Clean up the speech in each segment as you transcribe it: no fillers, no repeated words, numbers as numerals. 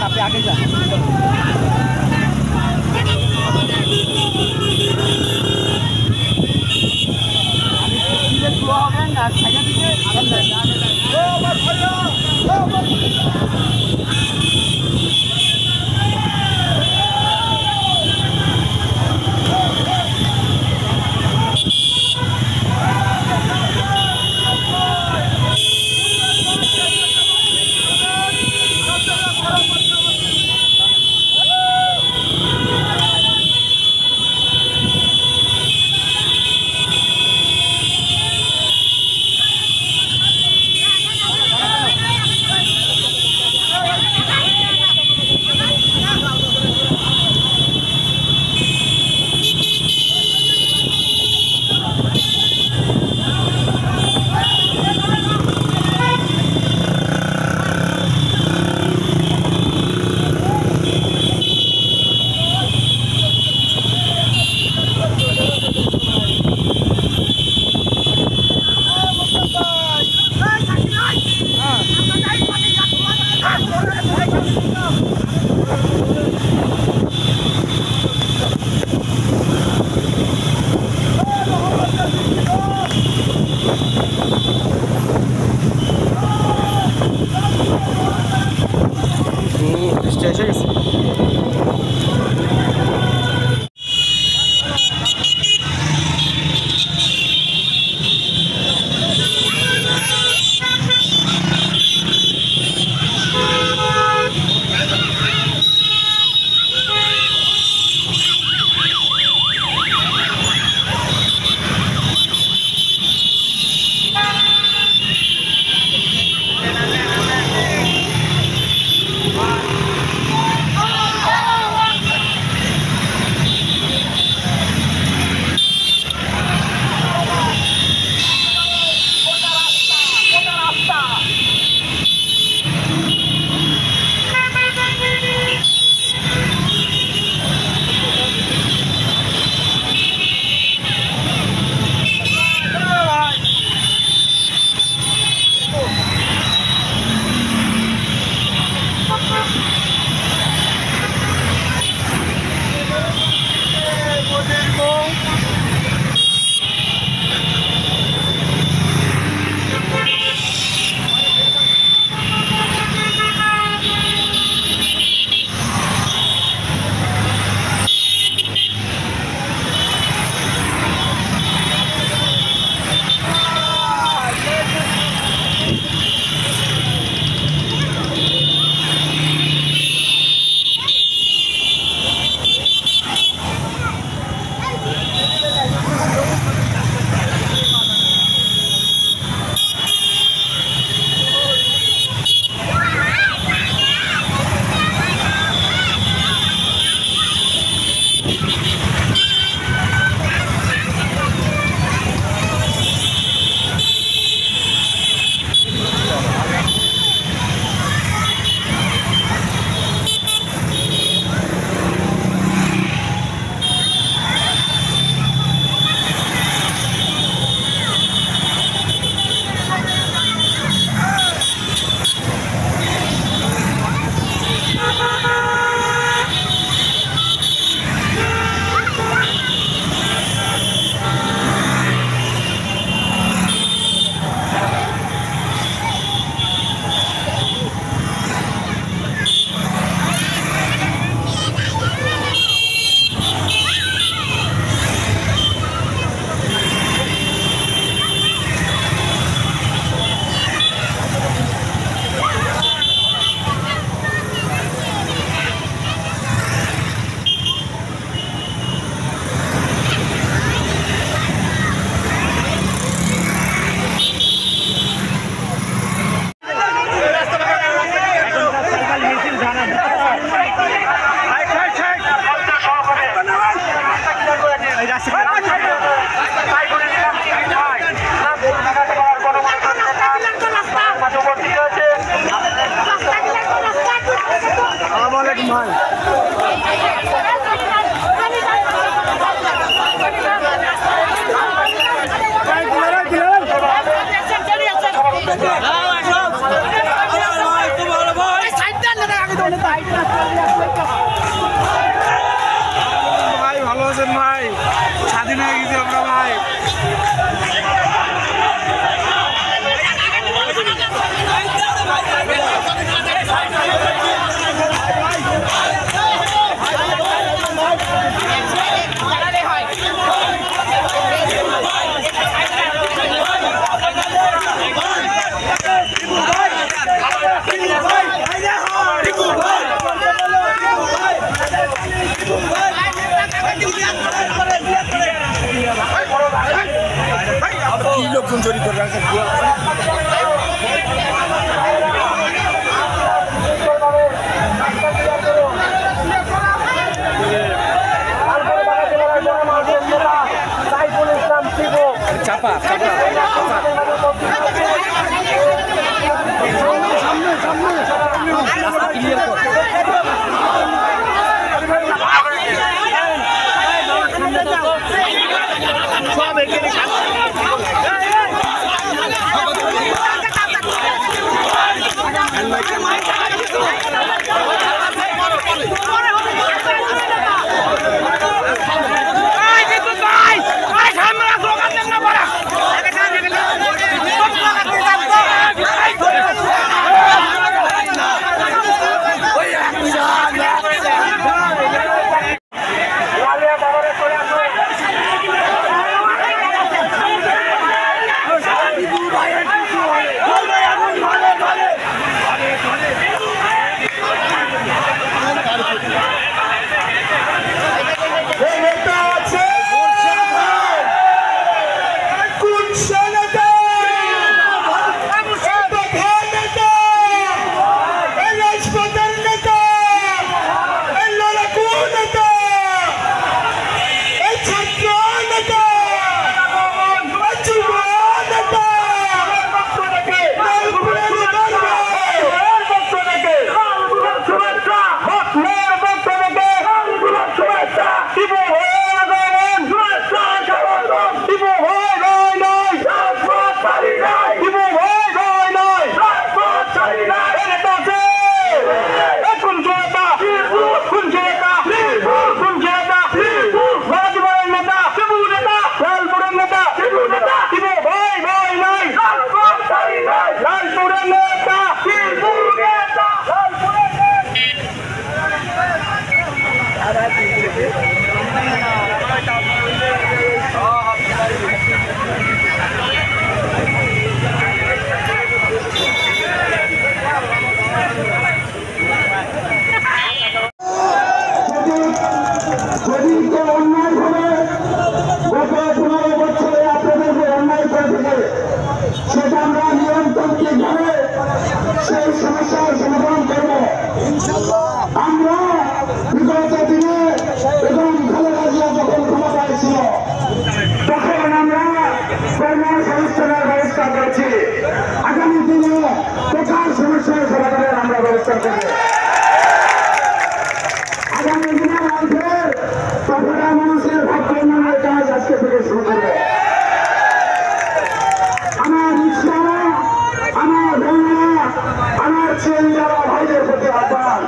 আপনি আগে যান। আছেন ভাই? স্বাধীন হয়ে গেছি আমরা ভাই। লোকজন চুরি করে রাখছে। চাপা আগামী দিনে বেকার সমস্যার সমাধানের আমরা ব্যবস্থা করব। আগামী দিনে মানুষের প্রতিটা মানুষের ভাগ্য উন্নয়নের কাজ আজকে থেকে শুরু করবে। আমার রিক্সারা, আমার বোনেরা, আমার ছেলেরা ভাইদের প্রতি আহ্বান,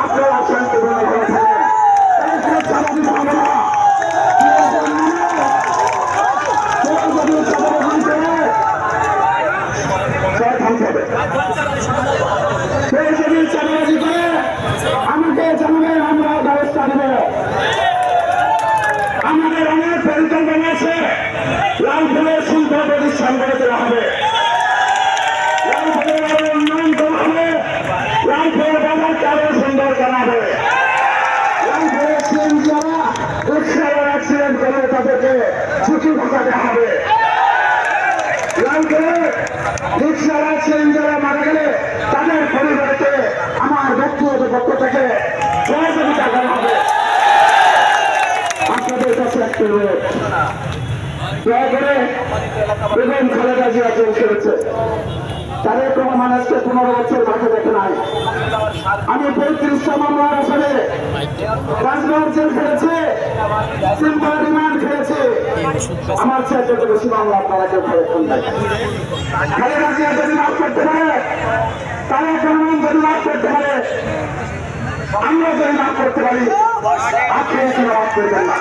আপনারা শান্তিপূর্ণ ভাবে থাকেন। স্বাভাবিক হবে না আমাকে জানাবেন, আমরা ব্যবস্থা নেব। আমাদের অনেক পরিকল্পনা আছে। লালপুরের শিল্প প্রতিষ্ঠান করে দেওয়া হবে, লালপুরের আরো উন্নয়ন করা হবে, লালপুরের বাজারকে আরো সুন্দর করা হবে। লালপুরের যারা রিক্সার অ্যাক্সিডেন্ট করে তাদেরকে ঝুঁকি ঢোকাতে হবে। লালপুরে রিক্সার অ্যাক্সিডেন্ট যারা মারা গেলে তাদের পরিবারকে আমার ব্যক্তিগত পক্ষ থেকে সহযোগিতা করা হবে। আপনাদের কাছে একটা অনুরোধ, দয়া করে বেগম খালেদা জিয়া জেল খেলেছে, তাদের কোনো মানুষকে 15 বছর মাঠে দেখে নাই। আমি 35টা মামলার আসলে রাজনগর জেল খেলেছে, সিম্পল রিমান্ড খেলেছে। আমার চাইতে বেশি মামলা আপনারা কেউ খেলেছেন। খালেদা জিয়া যদি মাফ করতে পারে, তারা জনগণ যদি মাফ করতে পারে, আমরা যদি মাফ করতে পারি, আপনি এখানে মাফ করবেন না।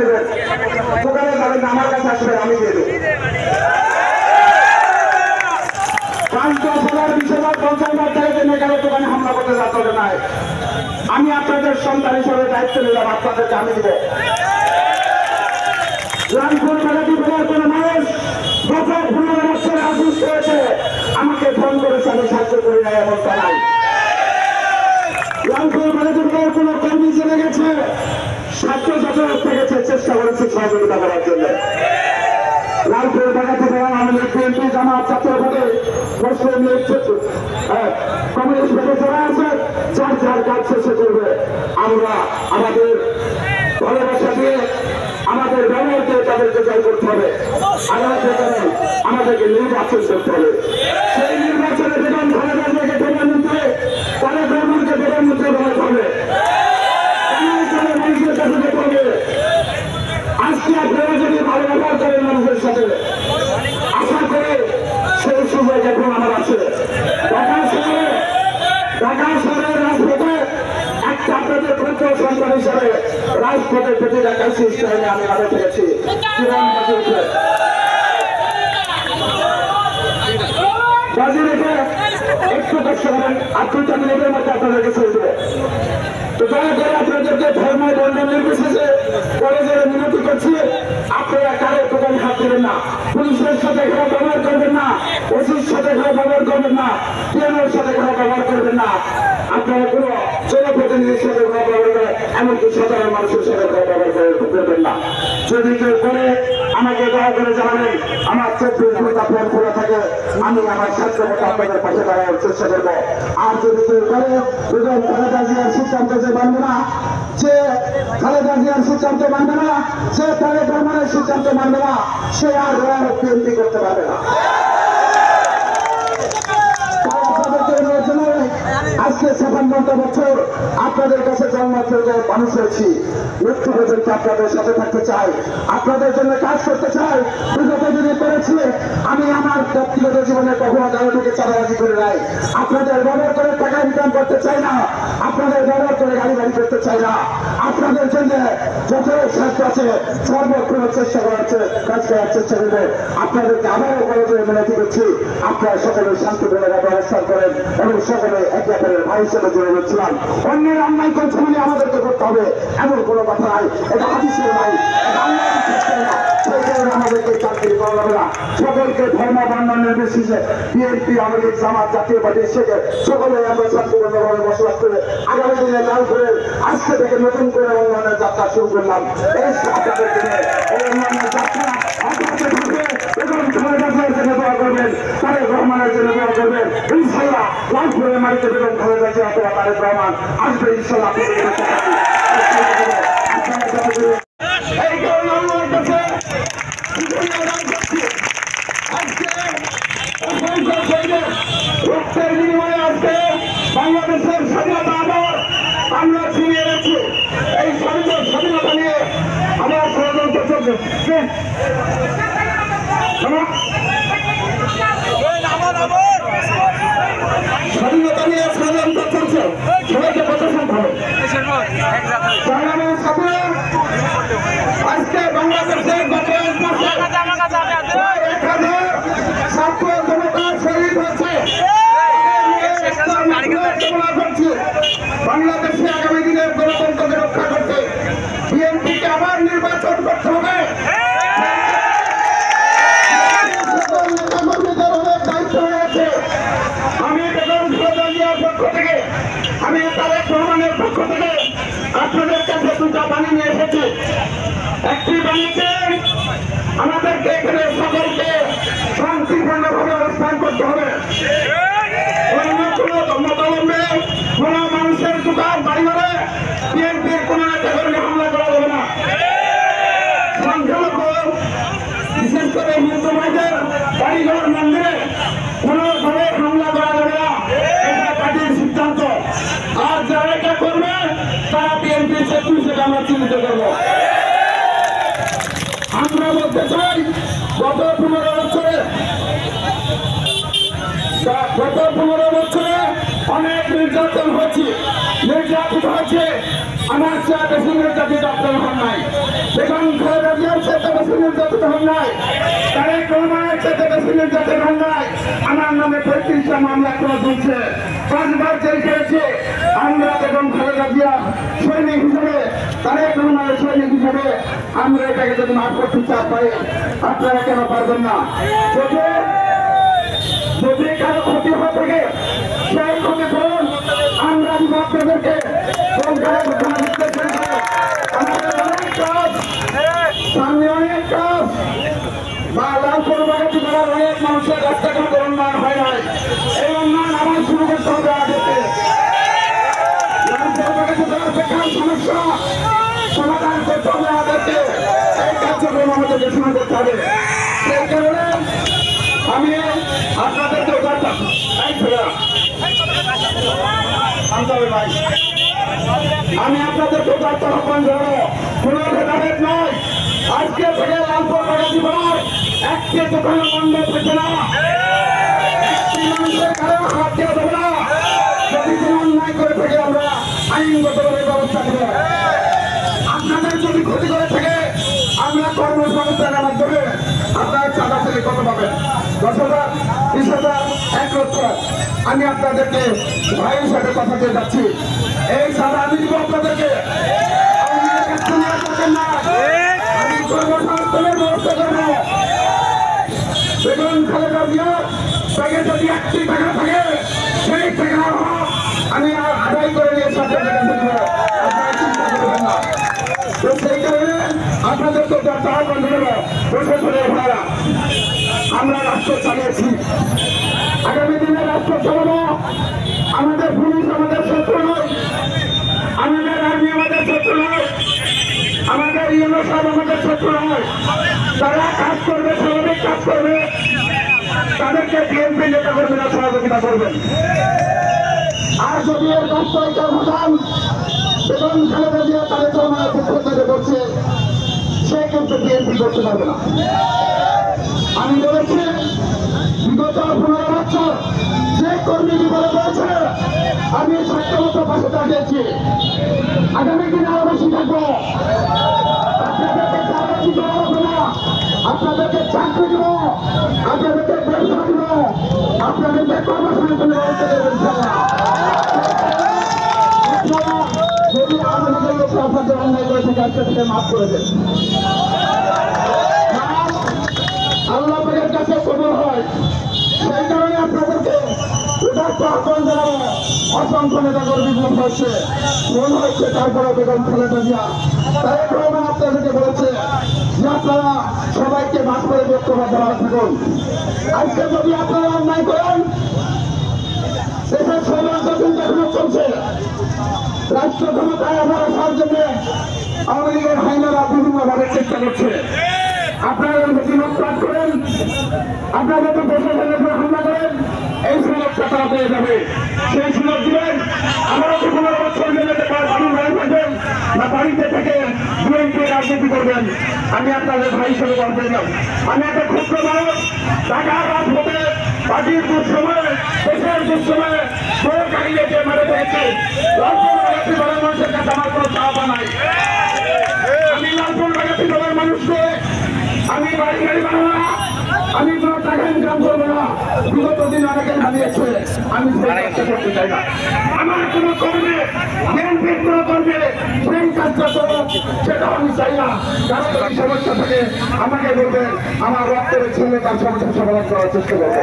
নেবেন, দোকানে যাবেন না, আমার কাছে আসবেন, আমি দিয়ে দেবো। 5-10,000, 20,000, 50,000 টাকা দিয়ে কেন দোকানে হামলা করতে যাতে নাই। আমি আপনাদের সন্তান হিসেবে দায়িত্ব নিলাম, আপনাদেরকে আমি দিব। রামপুর মেলাটি বলার কোন মানুষ গত 15 বছরে অসুস্থ হয়েছে, আমাকে ফোন করেছে, আমি সাহায্য করি না এমনটা নাই। রামপুর মেলাটি বলার কোন কর্মী চলে গেছে, ছাত্র ছাত্র গেছে, চেষ্টা করেছে সহযোগিতা করার জন্য। লালপুর মেলাটি বলা আমাদের বিএনপি জামাত ছাত্র ভোটে মুসলিম লীগ কমিউনিস্ট ভোটে যারা আছে, যার যার কাজ শেষে করবে। আমরা আমাদের ভালোবাসা দিয়ে, আমাদের ব্যবহার দিয়ে তাদেরকে জয় করতে হবে। আমাদেরকে নির্বাচন করতে হবে। সেই নির্বাচনে বেগম খালেদা জিয়াকে প্রধানমন্ত্রী, তারেক রহমানকে প্রধানমন্ত্রী বানাতে হবে। মানুষের কাছে যেতে হবে। আজকে আপনারা যদি ভালো ব্যবহার করেন মানুষের সাথে, আশা করে সেই সুযোগ এখন আমার আছে। ঢাকা শহরের রাজপথে একটা আপনাদের ক্ষুদ্র সন্তান হিসাবে রাজপথে পেটে রাখার সিস্টেমে আমি আগে থেকেছি। একটু কষ্ট করেন, আপনি 2 মিনিটের মধ্যে আপনাদেরকে ছেড়ে দেবে। তো দয়া করে আপনাদেরকে ধর্ম বর্ণ নির্বিশেষে কলেজের মিনতি করছি, আপনারা কারো দোকানে হাত দেবেন না, পুলিশের সাথে খারাপ ব্যবহার করবেন না, ওসির সাথে খারাপ ব্যবহার করবেন না, পিএমের সাথে খারাপ ব্যবহার করবেন না। আপনারা কোনো জনপ্রতিনিধির সাথে খারাপ ব্যবহার করে, এমনকি সাধারণ মানুষের সাথে খারাপ ব্যবহার করবেন না। যদি কেউ করে আমাকে দয়া করে জানাবেন, আমার 24 ঘন্টা ফোন খোলা থাকে, আমি আমার ছাত্র মতো আপনাদের পাশে দাঁড়ানোর চেষ্টা করবো। আর যদি কেউ করে বেগম খালেদা জিয়ার সিদ্ধান্ত যে মানবে না, যে খালেদা জিয়ার সিদ্ধান্ত মানবে না, সে তারেক রহমানের সিদ্ধান্ত মানবে না, সে আর বিএনপি করতে পারবে না। আজকে 56 বছর আপনাদের কাছে জন্মাত্র মানুষ হয়েছি, মৃত্যু পর্যন্ত আপনাদের সাথে থাকতে চাই, আপনাদের জন্য কাজ করতে চাই। বিগত দিনে করেছি, আমি আমার ব্যক্তিগত জীবনে কখনো কারো থেকে চাঁদাবাজি করে নাই। আপনাদের ব্যবহার করে টাকা ইনকাম করতে চাই না, আপনাদের ব্যবহার করে গাড়ি বাড়ি করতে চাই না। আপনাদের জন্য যত সাহায্য আছে সর্বক্ষণ চেষ্টা কাজ করার চেষ্টা করবো। আপনাদেরকে আবারও কলেজে মিনতি করছি, আপনারা সকলে শান্তিপূর্ণ ব্যবস্থা করেন এবং সকলে একে অপরের ভাই হিসেবে জড়ে যাচ্ছিলাম। অন্যের অন্যায় করছে মানে আমাদেরকে করতে হবে এমন কোনো কথা নাই, এটা হাদিসের নাই, এটা আল্লাহর ক্ষেত্রে না। সেই কারণে আমাদেরকে চাকরি করা যাবে না। সকলকে ধর্ম বর্ণ নির্বিশেষে বিএনপি, আওয়ামী লীগ, জামাত, জাতীয় পার্টি থেকে সকলে আমরা শান্তিপূর্ণভাবে বসবাস করে আগামী দিনে লালপুরের আজকে থেকে নতুন করে উন্নয়নের যাত্রা শুরু করলাম। এই আপনাদেরকে এই উন্নয়নের যাত্রা অব্যাহত থাকবে এবং খালেদা জিয়ার জন্য দোয়া করবেন, তারেক রহমানের জন্য দোয়া করবেন। ইনশাল্লাহ লালপুরের মাটিতে বেগম খালেদা জিয়া অথবা তারেক রহমান আসবে ইনশাল্লাহ। এই কারণে আল্লাহর কাছে আজকে অসংখ্য শহীদের রক্তের বিনিময়ে আজকে বাংলাদেশের স্বাধীনতা আবার আমরা ছিনিয়ে এনেছি। এই স্বাধীনতা নিয়ে আমার ষড়যন্ত্র চলছে, স্বাধীনতা নিয়ে ষড়যন্ত্র চলছে। সবাইকে কথা শুনতে হবে। আজকে বাংলাদেশের গত 1 মাসে 1000 ছাত্র জনতা শহীদ হয়েছে। বাংলাদেশে আগামী দিনের গণতন্ত্রকে রক্ষা করতে বিএনপিকে আবার নির্বাচন করতে হবে। দায়িত্ব হয়েছে। আমি বেগম খালেদা জিয়ার পক্ষ থেকে, আমি তারেক রহমানের পক্ষ থেকে আপনাদের কাছে 2টা বাণী নিয়ে এসেছি। একটি বাণীতে আমাদেরকে এখানে সকলকে শান্তিপূর্ণভাবে অবস্থান করতে হবে। অন্য কোনো ধর্মাবলম্বী কোনো মানুষের দোকান বাড়ি ঘরে বিএনপির কোন নেতা কর্মী হামলা করা যাবে না। সংখ্যালঘু বিশেষ করে হিন্দু ভাইদের বাড়িঘর মন্দিরে কোনোভাবে হামলা করা যাবে না, এটা পার্টির সিদ্ধান্ত। আর যারা এটা করবে তারা বিএনপির শত্রু হিসেবে আমরা চিহ্নিত করবো। আমরা বলতে চাই গত 15 বছরে অনেক নির্যাতন হয়েছে, নির্যাতিত হয়েছে। আমার চেয়ে বেশি নির্যাতিত আপনার হন নাই, বেগম খালেদা জিয়ার চেয়ে বেশি নির্যাতিত হন নাই, তারেক রহমানের চেয়ে বেশি নির্যাতিত হন নাই। আমার নামে 35টা মামলা এখনো চলছে, 5 বার জেল খেয়েছে। আমরা বেগম খালেদা জিয়া সৈনিক হিসেবে, তারেক রহমানের সৈনিক হিসেবে আমরা এটাকে যদি মাফ করতে চাই, আপনারা কেন পারবেন না? যদি কারো ক্ষতি হয়ে থাকে সেই ক্ষতিপূরণ আমরা আপনাদেরকে সামনে অনেক কাজ বা লালপুর বাগাতি করার অনেক মানুষের রাস্তাঘাটের উন্নয়ন হয় নাই। এই উন্নয়ন আমার শুরু করতে হবে আগেতে। লালপুর বাগাতি করার বেকার সমস্যা সমাধান করতে হবে আমাদেরকে। এই কার্যক্রম আমাদেরকে শুরু করতে হবে। সেই কারণে আমি আপনাদেরকে আমি আপনাদেরকে আহ্বান জানাবো, কোন ভেদাভেদ নয়। আজকে থেকে লালপুর বাগাতি পাড়ার একটি দোকান বন্ধ থেকে না, একটি মানুষের কারো হাত দেওয়া যাবে না। যদি কোনো অন্যায় করে থাকে আমরা আইনগতভাবে ব্যবস্থা নেব। আপনাদের যদি ক্ষতি করে থাকে আমরা কর্মসংস্থানের মাধ্যমে আপনার চাঁদা থেকে কত পাবেন? 10,000, 20,000, 1 লক্ষ। আমি আপনাদেরকে ভাইয়ের সাথে কথা দিয়ে যাচ্ছি, এই চাঁদা আমি দিব আপনাদেরকে। আমি কর্মসংস্থানের ব্যবস্থা করবো। বেগম খালেদা জিয়ার ব্যাগে যদি 1টি টাকা থাকে সেই টাকার হক আমি আদায় করে নিয়ে সাথে তো সেই কারণে আপনাদের তো আহ্বান জানাবো, প্রশাসনের ভাড়া আমরা রাষ্ট্র চালিয়েছি, আগামী দিনে রাষ্ট্র চালাবো। আমাদের পুলিশ আমাদের শত্রু নয়, আমাদের আর্মি আমাদের শত্রু নয়, আমাদের ইউনো সাহেব আমাদের শত্রু নয়। তারা কাজ করবে, স্বাভাবিক কাজ করবে, তাদেরকে বিএনপি নেতা কর্মীরা সহযোগিতা করবেন। আর যদি এর বাস্তবিকতা ঘটান বেগম খালেদা জিয়া তাদের জমায়ের পক্ষ থেকে করছে, সে কিন্তু বিএনপি করতে পারবে না। আমি বলেছি বিগত 15 বছর যে কর্মী বিপদে পড়েছে আমি 7 বছর পাশে দাঁড়িয়েছি, আগামী দিনে আরো বেশি থাকবো। আপনাদেরকে চাকরি দেওয়া হবে না, আপনাদেরকে চাকরি দেব, আপনাদেরকে ব্যবসা দেব, আপনাদেরকে কর্মসংস্থানের ব্যবস্থা দেবেন। যদি আমাদের লোকরা আপনাদের অন্যায় করে থাকে আজকে থেকে মাফ করে দেন। আল্লাহ পাকের কাছে কবুল হয়, সেই কারণে আপনাদেরকে উদাত্ত আহ্বান জানাবো। অসংখ্য নেতা কর্মী হচ্ছে, ফোন হচ্ছে, তারপরে বেগম খালেদা জিয়া তারেক রহমান আপনাদেরকে বলেছে যে আপনারা সবাইকে মাফ করে ঐক্যবদ্ধভাবে থাকুন। আজকে যদি আপনারা অন্যায় করেন, দেশের ষড়যন্ত্র কিন্তু এখনো চলছে। রাষ্ট্র ক্ষমতায় আমরা আসার জন্য আওয়ামী লীগের হাইনারা বিভিন্নভাবে চেষ্টা করছে। আপনারা যদি লুটপাট করেন, আপনারা যদি প্রশাসনের উপর হামলা করেন, এই সুযোগটা তারা পেয়ে যাবে। সেই সুযোগ দিবেন। আমরা কি 15 বছর জেলে বাড়ি ভাই থাকবেন না বাড়িতে থেকে বিএনপি রাজনীতি করবেন? আমি আপনাদের ভাই হিসেবে বলতে চাই, আমি একটা ক্ষুদ্র মানুষ, ঢাকার রাজপথে পার্টির দুঃসময়ে, দেশের দুঃসময়ে বড় কাহিনী যে মারে পেয়েছে। লালপুর বাগাতি দলের মানুষের কাছে আমার কোনো চাওয়া নাই। আমি লালপুর বাগাতি দলের মানুষকে আমি বাড়ি গাড়ি বানাবো না, আমি কোনো টাকা ইনকাম করবো না। বিগত দিন অনেকে হারিয়েছে, আমি করতে চাই না। আমার কোনো কর্মী বিএনপির কোনো কর্মী সেই কাজটা করো, সেটা আমি চাই না। কারণ যদি সমস্যা থাকে আমাকে বলবেন, আমার রক্তের ছেলে তার সমস্যা সমাধান করার চেষ্টা করবো।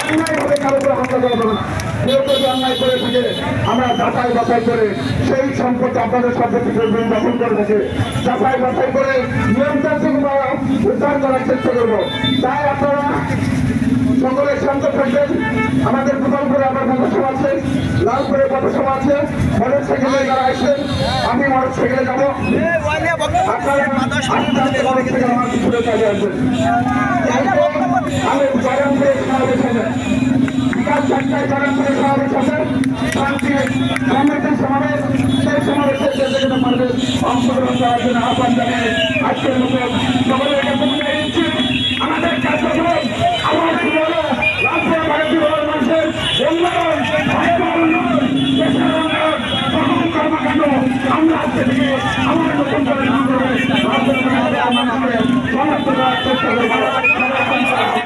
অন্যায়ভাবে কারো করে হামলা করা যাবে না। কেউ যদি অন্যায় করে থাকে আমরা যাচাই বাছাই করে সেই সম্পত্তি আপনাদের সম্পত্তি দখল করে থাকে যাচাই বাছাই করে নিয়ন্ত্রণ উদ্ধার করার চেষ্টা করবো। তাই আপনারা সকলে শান্ত থাকবেন। আমাদের গোপালপুরে আমার পথসভা আছে, লালপুরে পথসভা আছে, মোটর সাইকেলে যারা আসবেন আমি মোটর সাইকেলে যাবো, আপনারা আমার পিছনে কাজে আসবেন। আমি বাগানপুরে সমাবেশ হবে, বিকাল 4টায় বাগানপুরে সমাবেশ হবে, শান্তি সমিতির সমাবেশ। সেই সমাবেশে যে যেখানে পারবে অংশগ্রহণ করার জন্য আহ্বান জানিয়ে আজকের মতো সকলের কাছে বিদায় নিচ্ছি। আমাদের কার্যক্রম আমার শুরু হলো লালপুর বাগাতি মানুষের উন্নয়ন, দেশের উন্নয়ন আমরা আজকে থেকে আমার নতুন করে সমাপ্ত করার চেষ্টা করবো।